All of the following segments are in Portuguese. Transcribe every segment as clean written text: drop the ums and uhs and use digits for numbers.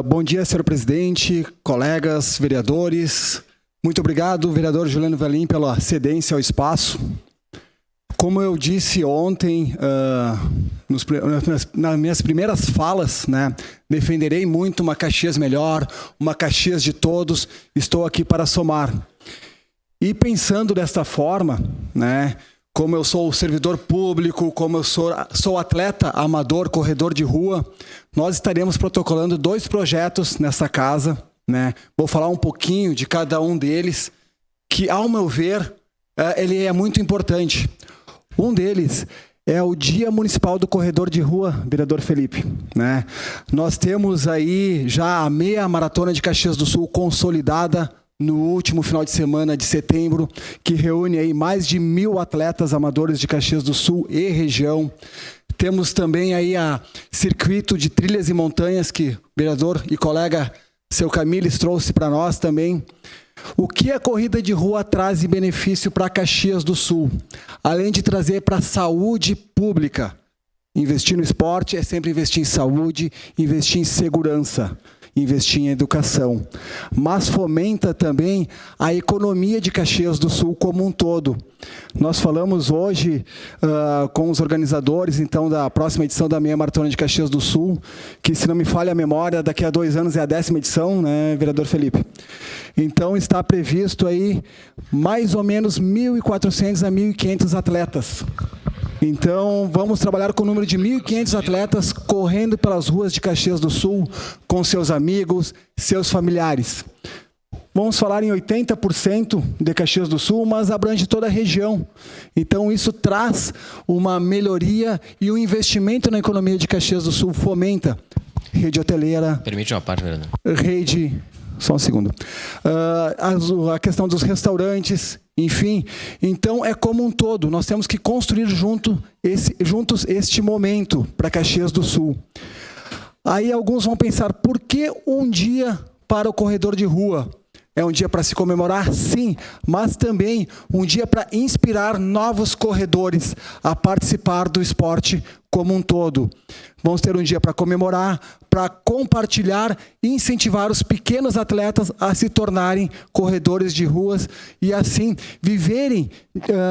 Bom dia, senhor presidente, colegas, vereadores. Muito obrigado, vereador Juliano Valim, pela cedência ao espaço. Como eu disse ontem, nas minhas primeiras falas, né, defenderei muito uma Caxias melhor, uma Caxias de todos. Estou aqui para somar. E pensando desta forma, né, como eu sou servidor público, como eu sou atleta amador, corredor de rua, nós estaremos protocolando 2 projetos nessa casa, né? Vou falar um pouquinho de cada um deles, que, ao meu ver, ele é muito importante. Um deles é o Dia Municipal do Corredor de Rua, vereador Felipe, né? Nós temos aí já a meia maratona de Caxias do Sul consolidada no último final de semana de setembro, que reúne aí mais de 1.000 atletas amadores de Caxias do Sul e região. Temos também aí a circuito de trilhas e montanhas, que o vereador e colega seu Camiles trouxe para nós também. O que a corrida de rua traz de benefício para Caxias do Sul? Além de trazer para a saúde pública. Investir no esporte é sempre investir em saúde, investir em segurança, investir em educação. Mas fomenta também a economia de Caxias do Sul como um todo. Nós falamos hoje com os organizadores, então, da próxima edição da Meia Maratona de Caxias do Sul, que, se não me falha a memória, daqui a 2 anos é a 10ª edição, né, vereador Felipe? Então, está previsto aí mais ou menos 1.400 a 1.500 atletas. Então, vamos trabalhar com o número de 1.500 atletas correndo pelas ruas de Caxias do Sul, com seus amigos, seus familiares. Vamos falar em 80% de Caxias do Sul, mas abrange toda a região. Então, isso traz uma melhoria e um investimento na economia de Caxias do Sul, fomenta rede hoteleira. Permite uma parte, vereador. Rede... Só um segundo. A questão dos restaurantes, enfim. Então, é como um todo. Nós temos que construir juntos este momento para Caxias do Sul. Aí alguns vão pensar, por que um dia para o corredor de rua? É um dia para se comemorar? Sim, mas também um dia para inspirar novos corredores a participar do esporte como um todo. Vamos ter um dia para comemorar, para compartilhar e incentivar os pequenos atletas a se tornarem corredores de ruas e, assim, viverem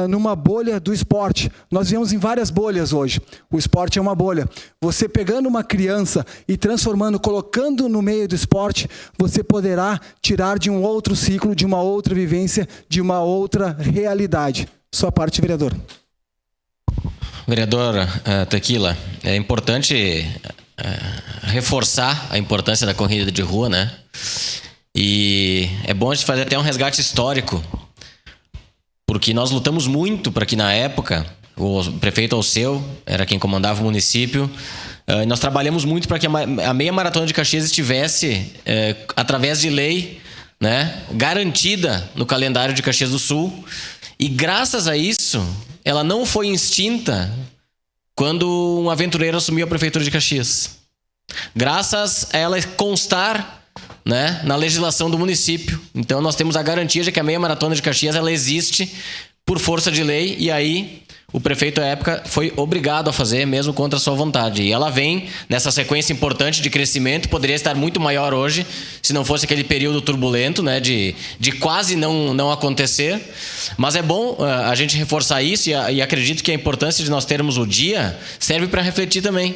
numa bolha do esporte. Nós vivemos em várias bolhas hoje. O esporte é uma bolha. Você pegando uma criança e transformando, colocando no meio do esporte, você poderá tirar de um outro ciclo, de uma outra vivência, de uma outra realidade. Sua parte, vereador. Vereador Tequila, é importante reforçar a importância da corrida de rua, né? E é bom a gente fazer até um resgate histórico, porque nós lutamos muito para que, na época, o prefeito Alceu era quem comandava o município, e nós trabalhamos muito para que a meia maratona de Caxias estivesse, através de lei, né, garantida no calendário de Caxias do Sul. E graças a isso, ela não foi extinta quando um aventureiro assumiu a prefeitura de Caxias. Graças a ela constar, né, na legislação do município. Então nós temos a garantia de que a meia maratona de Caxias ela existe por força de lei, e aí o prefeito à época foi obrigado a fazer, mesmo contra a sua vontade. E ela vem nessa sequência importante de crescimento, poderia estar muito maior hoje, se não fosse aquele período turbulento, né, de quase não acontecer. Mas é bom a gente reforçar isso, e acredito que a importância de nós termos o dia serve para refletir também,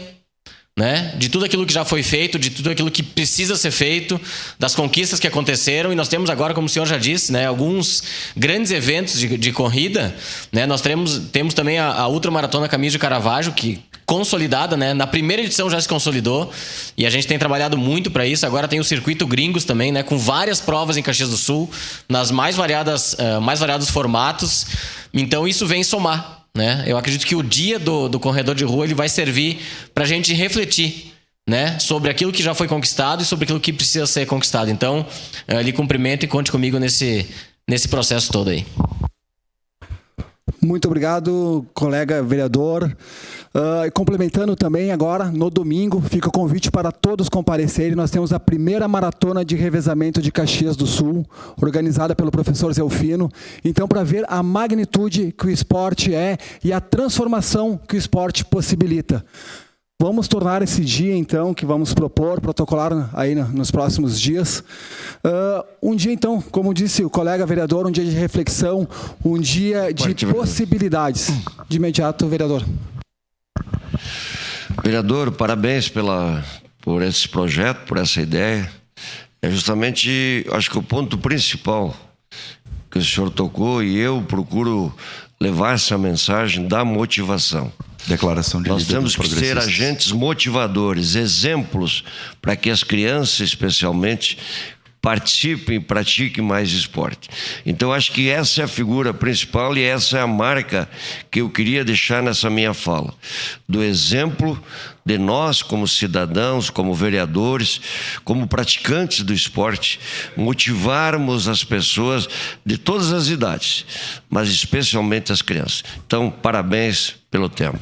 né? De tudo aquilo que já foi feito, de tudo aquilo que precisa ser feito, das conquistas que aconteceram. E nós temos agora, como o senhor já disse, né, alguns grandes eventos de corrida, né? Nós temos também a Ultramaratona Caminhos de Caravaggio, que consolidada, né? Na primeira edição já se consolidou, e a gente tem trabalhado muito para isso. Agora tem o Circuito Gringos também, né, com várias provas em Caxias do Sul, nas mais variados formatos. Então isso vem somar, né? Eu acredito que o dia do corredor de rua ele vai servir para a gente refletir, né, sobre aquilo que já foi conquistado e sobre aquilo que precisa ser conquistado. Então, lhe cumprimento e conte comigo nesse processo todo aí. Muito obrigado, colega vereador. Complementando também agora, no domingo, fica o convite para todos comparecerem. Nós temos a primeira maratona de revezamento de Caxias do Sul, organizada pelo professor Zelfino. Então, para ver a magnitude que o esporte é e a transformação que o esporte possibilita. Vamos tornar esse dia, então, que vamos protocolar aí nos próximos dias, um dia, então, como disse o colega vereador, um dia de reflexão, um dia de possibilidades. De imediato, vereador. Vereador, parabéns por esse projeto, por essa ideia. É justamente, acho que o ponto principal que o senhor tocou, e eu procuro levar essa mensagem da motivação. Declaração de líder. Nós temos que ser agentes motivadores, exemplos para que as crianças, especialmente, participem, pratiquem mais esporte. Então, acho que essa é a figura principal e essa é a marca que eu queria deixar nessa minha fala. Do exemplo de nós, como cidadãos, como vereadores, como praticantes do esporte, motivarmos as pessoas de todas as idades, mas especialmente as crianças. Então, parabéns pelo tema.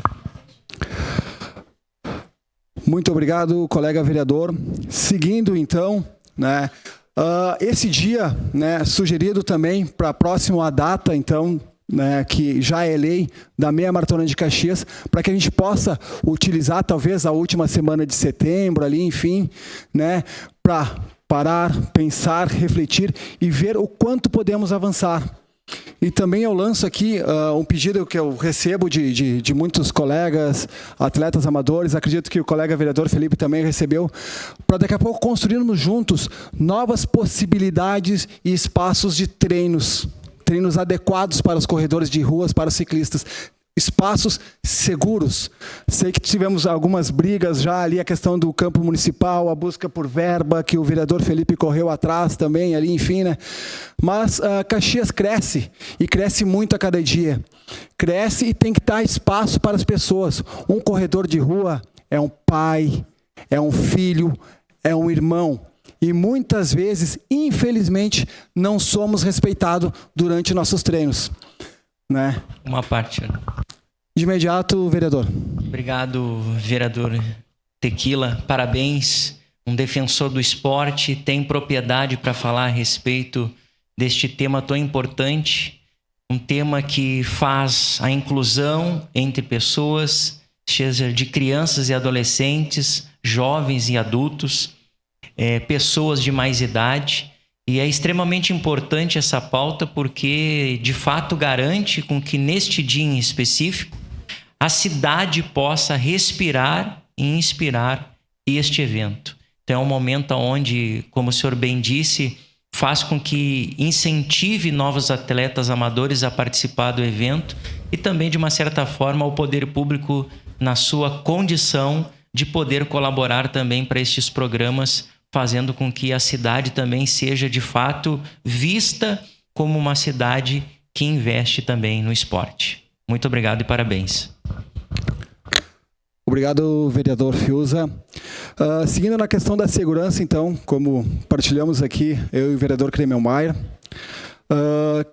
Muito obrigado, colega vereador. Seguindo, então, né, esse dia, né, sugerido também para a próxima data, então, né, que já é lei da Meia Maratona de Caxias, para que a gente possa utilizar talvez a última semana de setembro ali, enfim, né, para parar, pensar, refletir e ver o quanto podemos avançar. E também eu lanço aqui um pedido que eu recebo de muitos colegas, atletas amadores, acredito que o colega vereador Felipe também recebeu, para daqui a pouco construirmos juntos novas possibilidades e espaços de treinos adequados para os corredores de ruas, para os ciclistas. Espaços seguros. Sei que tivemos algumas brigas já ali, a questão do campo municipal, a busca por verba, que o vereador Felipe correu atrás também ali, enfim, né? Mas Caxias cresce, e cresce muito a cada dia. Cresce e tem que dar espaço para as pessoas. Um corredor de rua é um pai, é um filho, é um irmão. E muitas vezes, infelizmente, não somos respeitados durante nossos treinos. Né? Uma parte. De imediato, vereador. Obrigado, vereador Tequila. Parabéns. Um defensor do esporte, tem propriedade para falar a respeito deste tema tão importante. Um tema que faz a inclusão entre pessoas, seja de crianças e adolescentes, jovens e adultos, pessoas de mais idade. E é extremamente importante essa pauta porque, de fato, garante com que neste dia em específico a cidade possa respirar e inspirar este evento. Então é um momento onde, como o senhor bem disse, faz com que incentive novos atletas amadores a participar do evento e também, de uma certa forma, o poder público na sua condição de poder colaborar também para estes programas, fazendo com que a cidade também seja, de fato, vista como uma cidade que investe também no esporte. Muito obrigado e parabéns. Obrigado, vereador Fiuza. Seguindo na questão da segurança, então, como partilhamos aqui, eu e o vereador Clemel Maia,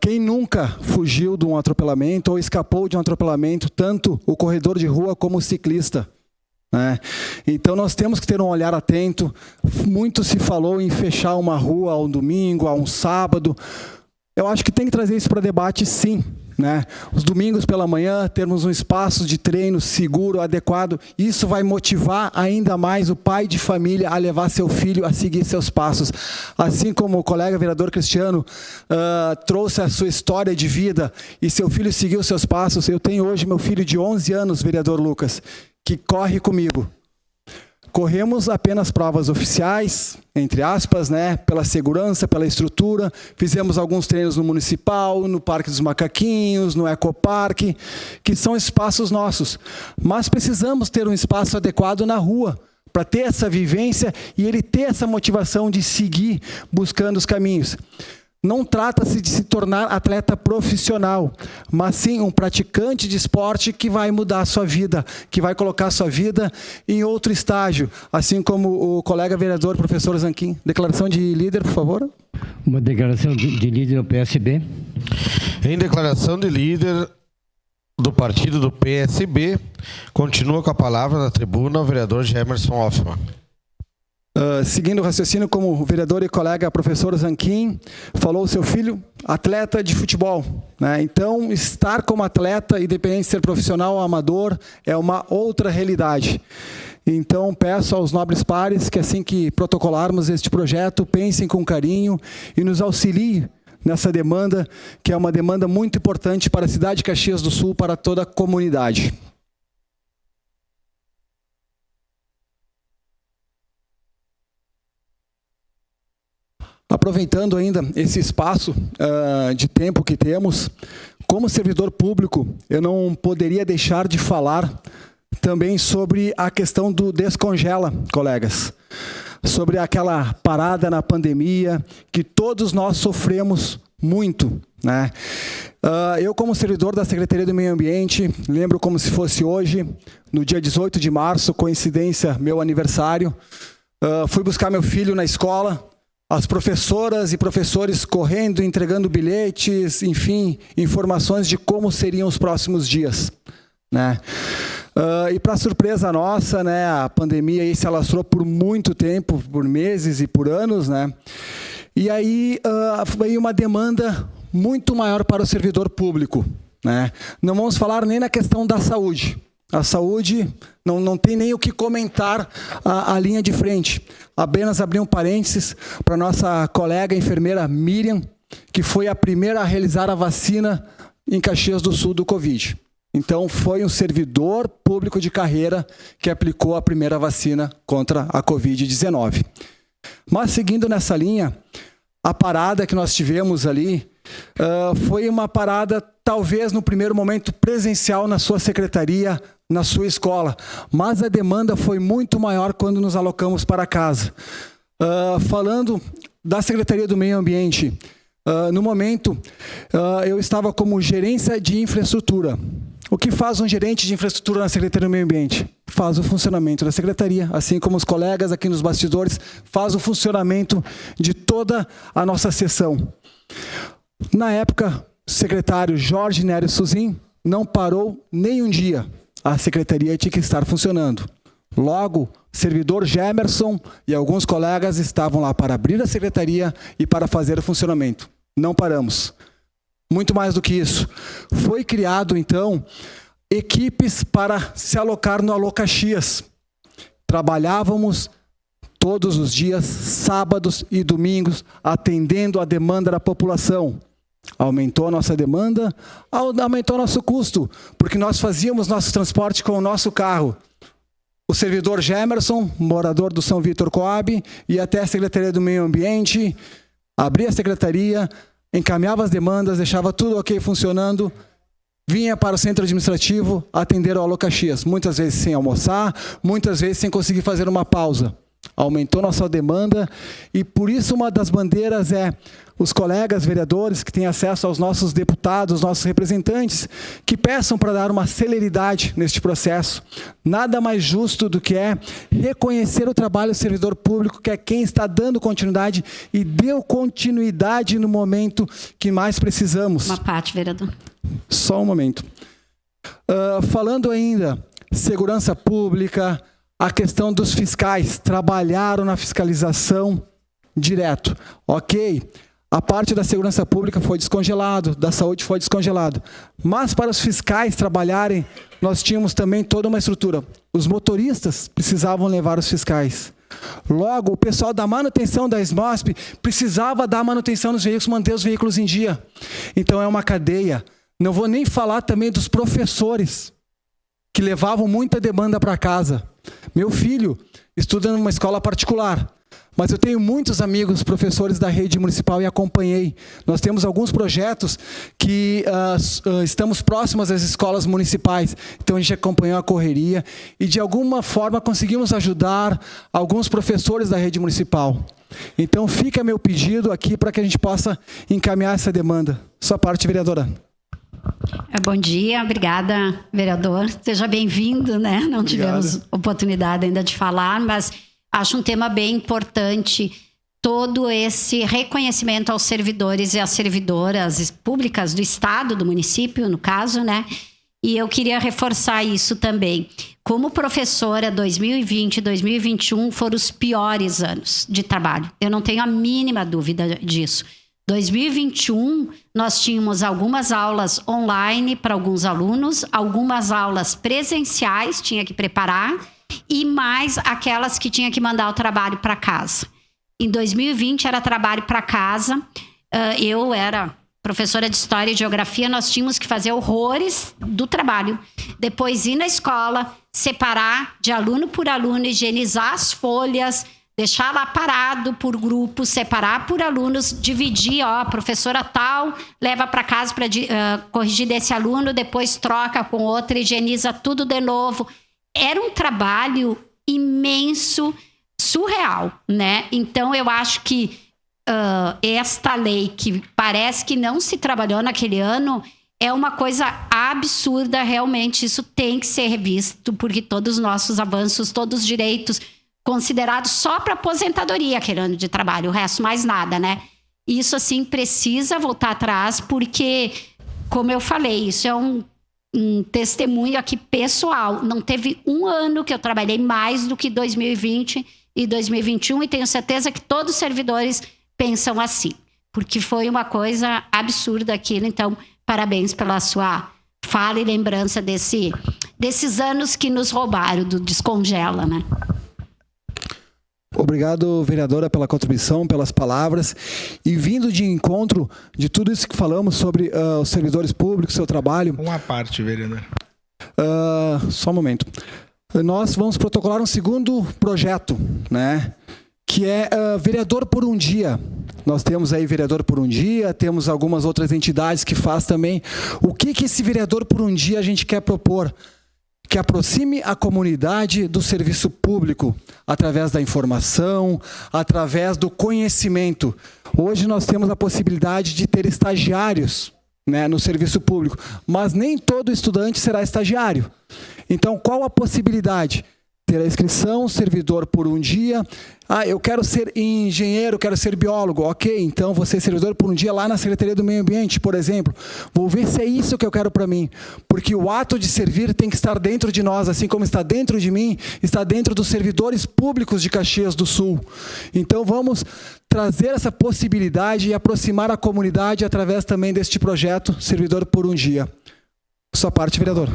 quem nunca fugiu de um atropelamento ou escapou de um atropelamento, tanto o corredor de rua como o ciclista? Então nós temos que ter um olhar atento. Muito se falou em fechar uma rua ao domingo, a um sábado. Eu acho que tem que trazer isso para debate, sim, né? Os domingos pela manhã, termos um espaço de treino seguro, adequado. Isso vai motivar ainda mais o pai de família a levar seu filho a seguir seus passos. Assim como o colega vereador Cristiano trouxe a sua história de vida e seu filho seguiu seus passos. Eu tenho hoje meu filho de 11 anos, vereador Lucas, que corre comigo. Corremos apenas provas oficiais, entre aspas, né? Pela segurança, pela estrutura. Fizemos alguns treinos no Municipal, no Parque dos Macaquinhos, no Ecoparque, que são espaços nossos. Mas precisamos ter um espaço adequado na rua, para ter essa vivência e ele ter essa motivação de seguir buscando os caminhos. Não trata-se de se tornar atleta profissional, mas sim um praticante de esporte que vai mudar a sua vida, que vai colocar a sua vida em outro estágio, assim como o colega vereador, professor Zanquim. Declaração de líder, por favor. Uma declaração de líder do PSB. Em declaração de líder do partido do PSB, continua com a palavra na tribuna o vereador Gemerson Hoffmann. Seguindo o raciocínio, como o vereador e colega professor Zanquim falou, seu filho, atleta de futebol, né? Então, estar como atleta, independente de ser profissional ou amador, é uma outra realidade. Então, peço aos nobres pares que, assim que protocolarmos este projeto, pensem com carinho e nos auxiliem nessa demanda, que é uma demanda muito importante para a cidade de Caxias do Sul, para toda a comunidade. Aproveitando ainda esse espaço de tempo que temos, como servidor público, eu não poderia deixar de falar também sobre a questão do Descongela, colegas. Sobre aquela parada na pandemia, que todos nós sofremos muito, né? Eu, como servidor da Secretaria do Meio Ambiente, lembro como se fosse hoje, no dia 18 de março, coincidência, meu aniversário, fui buscar meu filho na escola, as professoras e professores correndo, entregando bilhetes, enfim, informações de como seriam os próximos dias, né? E para surpresa nossa, né, a pandemia aí se alastrou por muito tempo, por meses e por anos, né? E aí veio uma demanda muito maior para o servidor público, né? Não vamos falar nem na questão da saúde. A saúde não tem nem o que comentar a linha de frente. Apenas abrir um parênteses para nossa colega enfermeira Miriam, que foi a primeira a realizar a vacina em Caxias do Sul do Covid. Então, foi um servidor público de carreira que aplicou a primeira vacina contra a Covid-19. Mas, seguindo nessa linha, a parada que nós tivemos ali foi uma parada, talvez, no primeiro momento, presencial na sua secretaria, na sua escola. Mas a demanda foi muito maior quando nos alocamos para casa. Falando da Secretaria do Meio Ambiente, no momento, eu estava como gerência de infraestrutura. O que faz um gerente de infraestrutura na Secretaria do Meio Ambiente? Faz o funcionamento da secretaria, assim como os colegas aqui nos bastidores, faz o funcionamento de toda a nossa seção. Na época, o secretário Jorge Nério Suzin não parou nem um dia. A secretaria tinha que estar funcionando. Logo, o servidor Gemerson e alguns colegas estavam lá para abrir a secretaria e para fazer o funcionamento. Não paramos. Muito mais do que isso. Foi criado, então, equipes para se alocar no Alô Caxias. Trabalhávamos todos os dias, sábados e domingos, atendendo a demanda da população. Aumentou a nossa demanda, aumentou o nosso custo, porque nós fazíamos nosso transporte com o nosso carro. O servidor Gemerson, morador do São Vitor Coab, ia até a Secretaria do Meio Ambiente, abria a secretaria, encaminhava as demandas, deixava tudo ok funcionando, vinha para o centro administrativo atender ao Alô Caxias, muitas vezes sem almoçar, muitas vezes sem conseguir fazer uma pausa. Aumentou nossa demanda e por isso uma das bandeiras é os colegas vereadores que têm acesso aos nossos deputados, nossos representantes, que peçam para dar uma celeridade neste processo. Nada mais justo do que reconhecer o trabalho do servidor público, que é quem está dando continuidade e deu continuidade no momento que mais precisamos. Uma parte, vereador. Só um momento. Falando ainda segurança pública, a questão dos fiscais, trabalharam na fiscalização direto. Ok, a parte da segurança pública foi descongelado, da saúde foi descongelado. Mas para os fiscais trabalharem, nós tínhamos também toda uma estrutura. Os motoristas precisavam levar os fiscais. Logo, o pessoal da manutenção da SMOSP precisava dar manutenção nos veículos, manter os veículos em dia. Então é uma cadeia. Não vou nem falar também dos professores, que levavam muita demanda para casa. Meu filho estuda numa escola particular, mas eu tenho muitos amigos professores da rede municipal e acompanhei. Nós temos alguns projetos que estamos próximos às escolas municipais, então a gente acompanhou a correria e de alguma forma conseguimos ajudar alguns professores da rede municipal. Então fica meu pedido aqui para que a gente possa encaminhar essa demanda. Sua parte, vereadora. Bom dia, obrigada, vereador. Seja bem-vindo, né? Não tivemos oportunidade ainda de falar, mas acho um tema bem importante, todo esse reconhecimento aos servidores e às servidoras públicas do Estado, do município, no caso, né? E eu queria reforçar isso também. Como professora, 2020 e 2021 foram os piores anos de trabalho. Eu não tenho a mínima dúvida disso. 2021, nós tínhamos algumas aulas online para alguns alunos, algumas aulas presenciais, tinha que preparar, e mais aquelas que tinha que mandar o trabalho para casa. Em 2020 era trabalho para casa. Eu era professora de História e Geografia, nós tínhamos que fazer horrores do trabalho. Depois ir na escola, separar de aluno por aluno, higienizar as folhas, deixar lá parado por grupo, separar por alunos, dividir, a professora tal leva para casa para corrigir desse aluno, depois troca com outra, higieniza tudo de novo. Era um trabalho imenso, surreal, né? Então, eu acho que esta lei, que parece que não se trabalhou naquele ano, é uma coisa absurda, realmente. Isso tem que ser revisto, porque todos os nossos avanços, todos os direitos considerados só para aposentadoria aquele ano de trabalho, o resto mais nada, né? Isso, assim, precisa voltar atrás, porque, como eu falei, isso é um testemunho aqui pessoal. Não teve um ano que eu trabalhei mais do que 2020 e 2021, e tenho certeza que todos os servidores pensam assim, porque foi uma coisa absurda aquilo. Então, parabéns pela sua fala e lembrança desses anos que nos roubaram do Descongela, né? Obrigado, vereadora, pela contribuição, pelas palavras. E vindo de encontro de tudo isso que falamos sobre os servidores públicos, seu trabalho... Uma parte, vereador. Só um momento. Nós vamos protocolar um segundo projeto, né? Que é vereador por um dia. Nós temos aí vereador por um dia, temos algumas outras entidades que faz também. O que esse vereador por um dia a gente quer propor? Que aproxime a comunidade do serviço público, através da informação, através do conhecimento. Hoje nós temos a possibilidade de ter estagiários, né, no serviço público, mas nem todo estudante será estagiário. Então, qual a possibilidade? Ter a inscrição, servidor por um dia. Eu quero ser engenheiro, quero ser biólogo. Ok, então você é servidor por um dia lá na Secretaria do Meio Ambiente, por exemplo. Vou ver se é isso que eu quero para mim. Porque o ato de servir tem que estar dentro de nós, assim como está dentro de mim, está dentro dos servidores públicos de Caxias do Sul. Então vamos trazer essa possibilidade e aproximar a comunidade através também deste projeto Servidor por um Dia. Sua parte, vereador.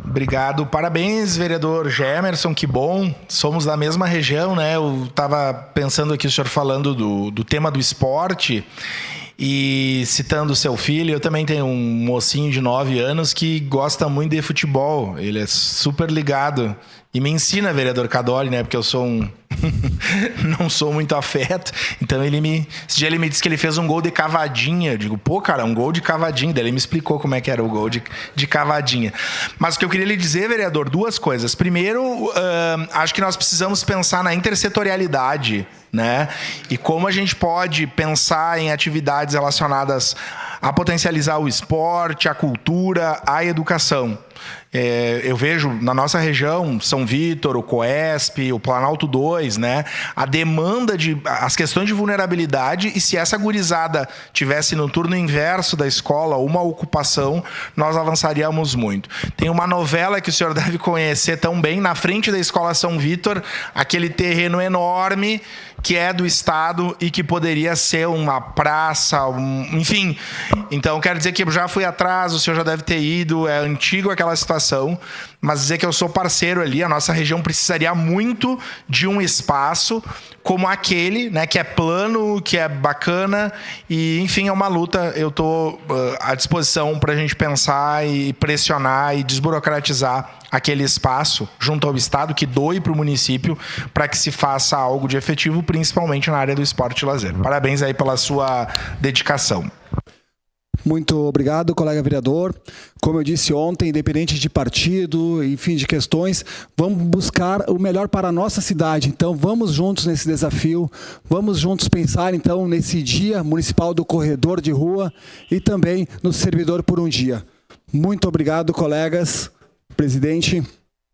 Obrigado, parabéns, vereador Gemerson, que bom, somos da mesma região, né? Eu estava pensando aqui o senhor falando do tema do esporte e citando o seu filho. Eu também tenho um mocinho de 9 anos que gosta muito de futebol, ele é super ligado e me ensina, vereador Cadori, né? Porque eu sou não sou muito afeto. Então esse dia ele me disse que ele fez um gol de cavadinha. Eu digo, pô, cara, um gol de cavadinha. Daí ele me explicou como é que era o gol de cavadinha. Mas o que eu queria lhe dizer, vereador, duas coisas. Primeiro, acho que nós precisamos pensar na intersetorialidade, né? E como a gente pode pensar em atividades relacionadas a potencializar o esporte, a cultura, a educação. Eu vejo na nossa região, São Vítor, o COESP, o Planalto 2, né? A demanda as questões de vulnerabilidade, e se essa gurizada tivesse no turno inverso da escola uma ocupação, nós avançaríamos muito. Tem uma novela que o senhor deve conhecer tão bem, na frente da escola São Vítor, aquele terreno enorme que é do Estado e que poderia ser uma praça, enfim. Então, quero dizer que eu já fui atrás, o senhor já deve ter ido, é antigo aquela situação, mas dizer que eu sou parceiro ali, a nossa região precisaria muito de um espaço como aquele, né, que é plano, que é bacana, e, enfim, é uma luta. Eu estou à disposição para a gente pensar e pressionar e desburocratizar aquele espaço junto ao Estado, que doe para o município, para que se faça algo de efetivo, principalmente na área do esporte e lazer. Parabéns aí pela sua dedicação. Muito obrigado, colega vereador. Como eu disse ontem, independente de partido, enfim, de questões, vamos buscar o melhor para a nossa cidade. Então, vamos juntos nesse desafio, vamos juntos pensar, então, nesse Dia Municipal do Corredor de Rua e também no Servidor por um Dia. Muito obrigado, colegas. Presidente.